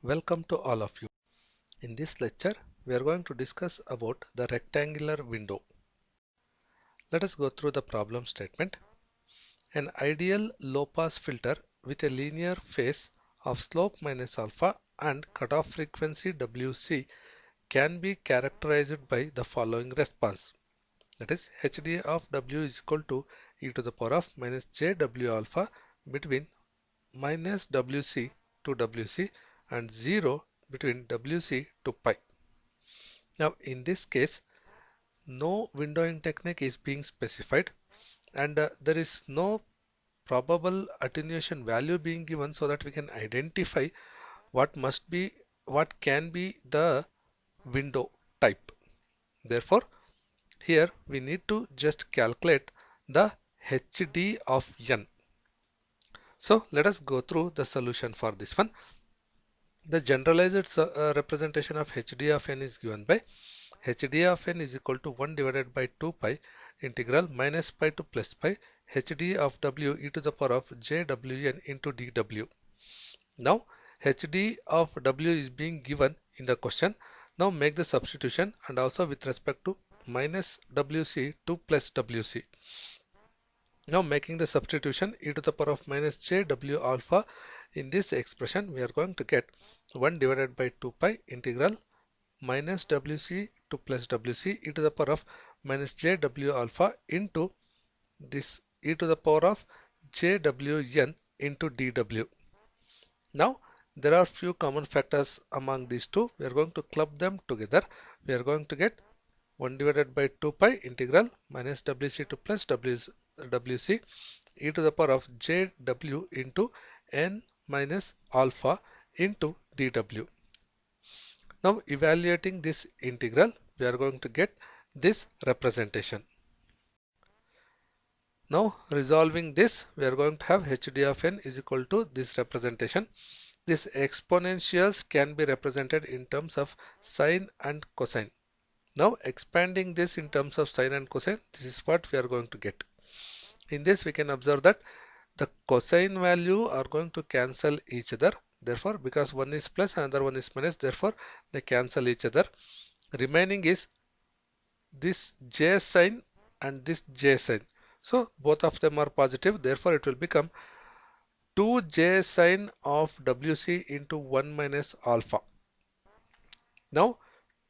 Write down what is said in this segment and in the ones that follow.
Welcome to all of you. In this lecture, we are going to discuss about the rectangular window. Let us go through the problem statement. An ideal low-pass filter with a linear phase of slope minus alpha and cutoff frequency WC can be characterized by the following response. That is, HD of W is equal to e to the power of minus JW alpha between minus WC to WC and 0 between WC to pi. Now in this case, no windowing technique is being specified, and there is no probable attenuation value being given so that we can identify what can be the window type. Therefore, here we need to just calculate the HD of n. So let us go through the solution for this one. The generalized representation of HD of n is given by HD of n is equal to 1 divided by 2 pi integral minus pi to plus pi HD of W e to the power of JWn into dW. Now HD of W is being given in the question. Now make the substitution, and also with respect to minus WC to plus WC. Now making the substitution, e to the power of minus JW alpha, in this expression we are going to get 1 divided by 2 pi integral minus WC to plus WC e to the power of minus JW alpha into this e to the power of JWn into dW. Now there are few common factors among these two. We are going to club them together. We are going to get 1 divided by 2 pi integral minus WC to plus WC e to the power of JW into n minus alpha into dW. Now evaluating this integral, we are going to get this representation. Now resolving this, we are going to have HD of n is equal to this representation. These exponentials can be represented in terms of sine and cosine. Now expanding this in terms of sine and cosine, this is what we are going to get. In this we can observe that the cosine value are going to cancel each other. Therefore, because one is plus, another one is minus, therefore they cancel each other. Remaining is this j sine and this j sine. So both of them are positive. Therefore, it will become 2j sine of WC into 1 minus alpha. Now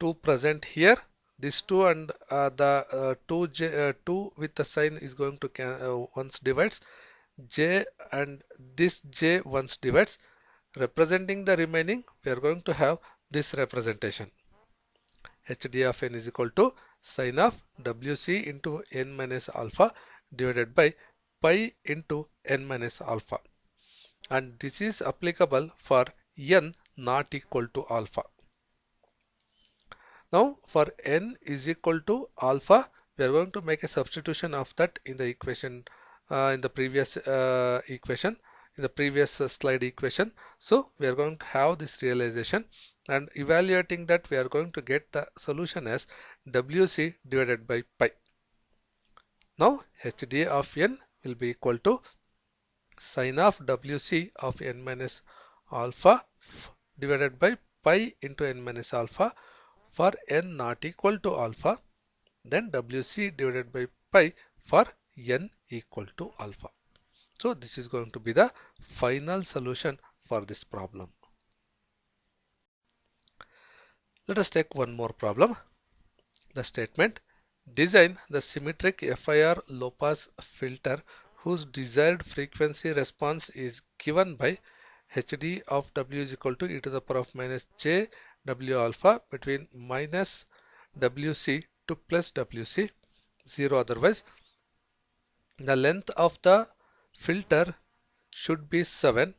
2 present here, this 2 and the 2 with the sign is going to once divides, j and this j once divides. Representing the remaining, we are going to have this representation. HD of n is equal to sine of WC into n minus alpha divided by pi into n minus alpha, and this is applicable for n not equal to alpha. Now for n is equal to alpha, we are going to make a substitution of that in the equation, in the previous equation, in the previous slide equation. So we are going to have this realization, and evaluating that we are going to get the solution as WC divided by pi. Now HD of n will be equal to sine of WC of n minus alpha divided by pi into n minus alpha for n not equal to alpha, then WC divided by pi for n equal to alpha. So this is going to be the final solution for this problem. Let us take one more problem. The statement: design the symmetric FIR low pass filter whose desired frequency response is given by HD of W is equal to e to the power of minus j W alpha between minus WC to plus WC, 0 otherwise. The length of the filter should be 7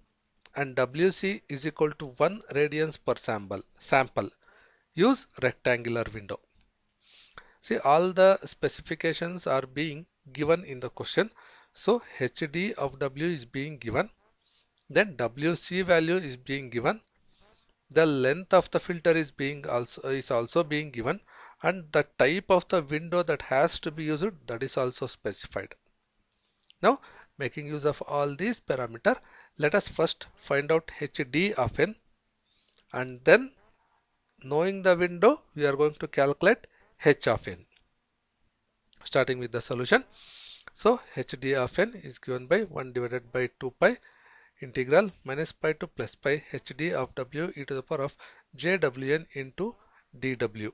and WC is equal to 1 radians per sample. Use rectangular window. See, all the specifications are being given in the question. So HD of W is being given, then WC value is being given, the length of the filter is also being given, and the type of the window that has to be used, that is also specified. Now making use of all these parameters, let us first find out HD of n, and then knowing the window we are going to calculate h of n. Starting with the solution. So hd of n is given by 1 divided by 2 pi integral minus pi to plus pi hd of w e to the power of jwn into dw.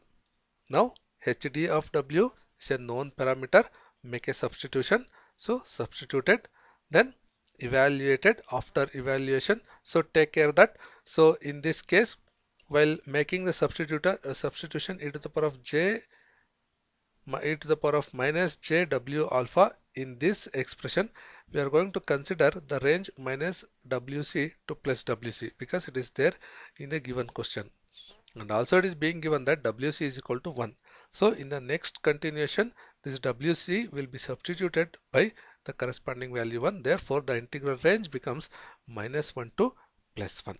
Now hd of w is a known parameter. Make a substitution. So substituted, then evaluated. After evaluation, so take care that, so in this case while making the substitution e to the power of minus jw alpha, in this expression we are going to consider the range minus wc to plus wc because it is there in the given question, and also it is being given that wc is equal to 1. So in the next continuation this wc will be substituted by the corresponding value 1. Therefore the integral range becomes minus 1 to plus 1.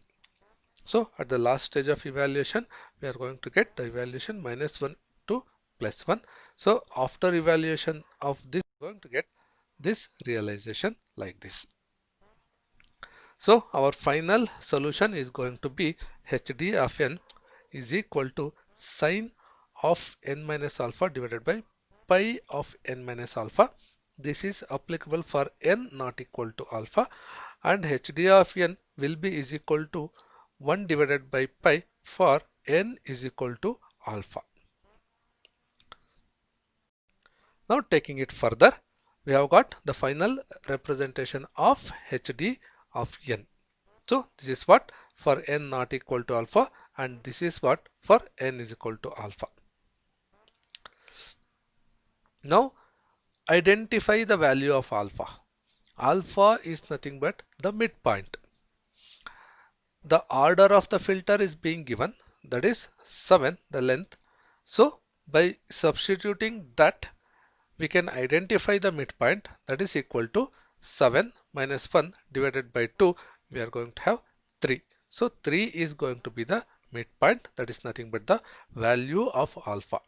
So at the last stage of evaluation we are going to get the evaluation minus 1 to plus 1. So after evaluation of this we are going to get this realization like this. So our final solution is going to be hd of n is equal to sine of n minus alpha divided by pi of n minus alpha. This is applicable for n not equal to alpha, and hd of n will be is equal to 1 divided by pi for n is equal to alpha. Now taking it further, we have got the final representation of hd of n. So this is what for n not equal to alpha, and this is what for n is equal to alpha. Now identify the value of alpha. Alpha is nothing but the midpoint. The order of the filter is being given, that is 7 the length. So by substituting that we can identify the midpoint, that is equal to 7 minus 1 divided by 2, we are going to have 3. So 3 is going to be the midpoint, that is nothing but the value of alpha.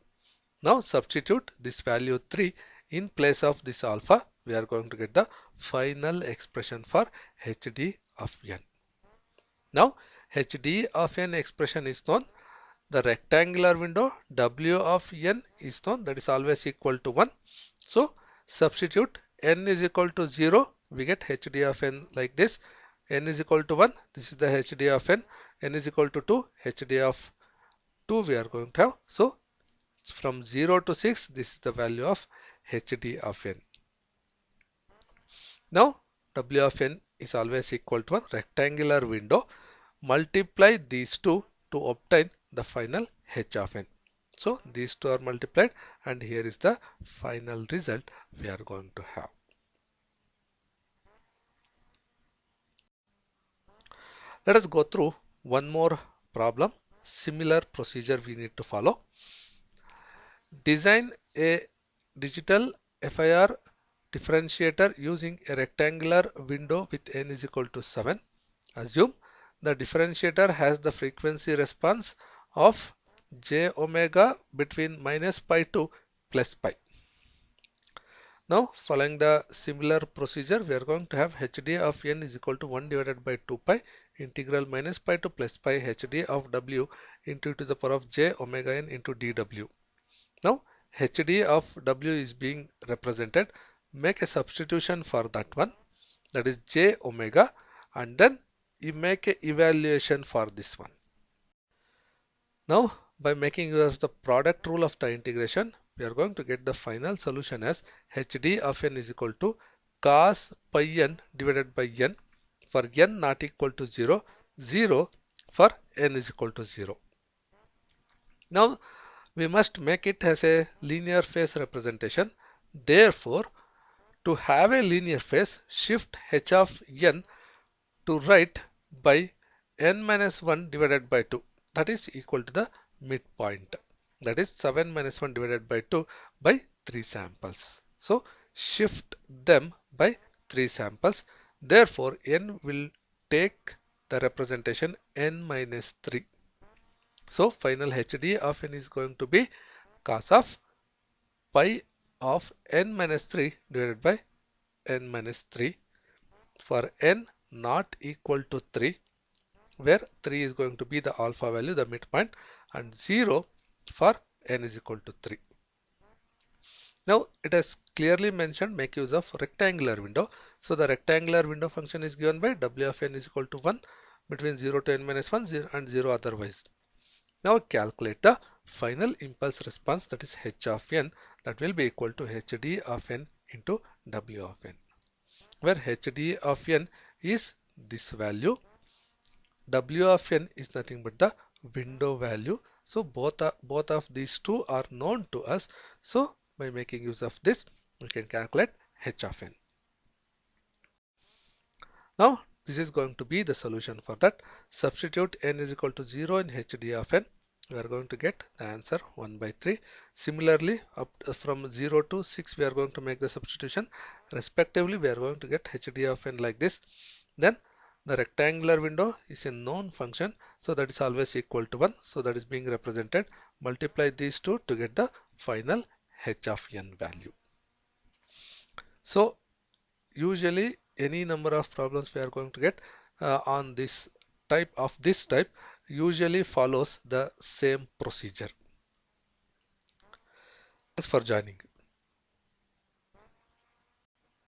Now substitute this value 3 in place of this alpha, we are going to get the final expression for hd of n. Now hd of n expression is known. The rectangular window w of n is known, that is always equal to 1. So substitute n is equal to 0, we get hd of n like this. N is equal to 1, this is the hd of n. N is equal to 2, hd of 2 we are going to have. So from 0 to 6, this is the value of hd of n. Now w of n is always equal to 1, rectangular window. Multiply these two to obtain the final h of n. So these two are multiplied, and here is the final result we are going to have. Let us go through one more problem. Similar procedure we need to follow. Design a digital FIR differentiator using a rectangular window with n is equal to 7. Assume the differentiator has the frequency response of j omega between minus pi to plus pi. Now following the similar procedure, we are going to have hd of n is equal to 1 divided by 2 pi integral minus pi to plus pi hd of w into e to the power of j omega n into dw. Now hd of w is being represented. Make a substitution for that one, that is j omega, and then you make a evaluation for this one. Now by making use of the product rule of the integration, we are going to get the final solution as hd of n is equal to cos pi n divided by n for n not equal to 0, 0 for n is equal to 0. Now we must make it as a linear phase representation. Therefore, to have a linear phase, shift h of n to right by n minus 1 divided by 2, that is equal to the midpoint, that is 7 minus 1 divided by 2 by 3 samples. So shift them by 3 samples. Therefore n will take the representation n minus 3. So final hd of n is going to be cos of pi of n minus 3 divided by n minus 3 for n not equal to 3. where 3 is going to be the alpha value, the midpoint, and 0 for n is equal to 3. Now it has clearly mentioned make use of rectangular window. So the rectangular window function is given by w of n is equal to 1 between 0 to n minus 1 and 0 otherwise. Now calculate the final impulse response, that is h of n, that will be equal to hd of n into w of n, where hd of n is this value, w of n is nothing but the window value. So both of these two are known to us. So by making use of this, we can calculate h of n. Now this is going to be the solution for that. Substitute n is equal to 0 in hd of n. We are going to get the answer 1 by 3. Similarly, up from 0 to 6 we are going to make the substitution. Respectively, we are going to get hd of n like this. Then the rectangular window is a known function, so that is always equal to 1. So that is being represented. Multiply these two to get the final h of n value. So usually any number of problems we are going to get on this type usually follows the same procedure. Thanks for joining.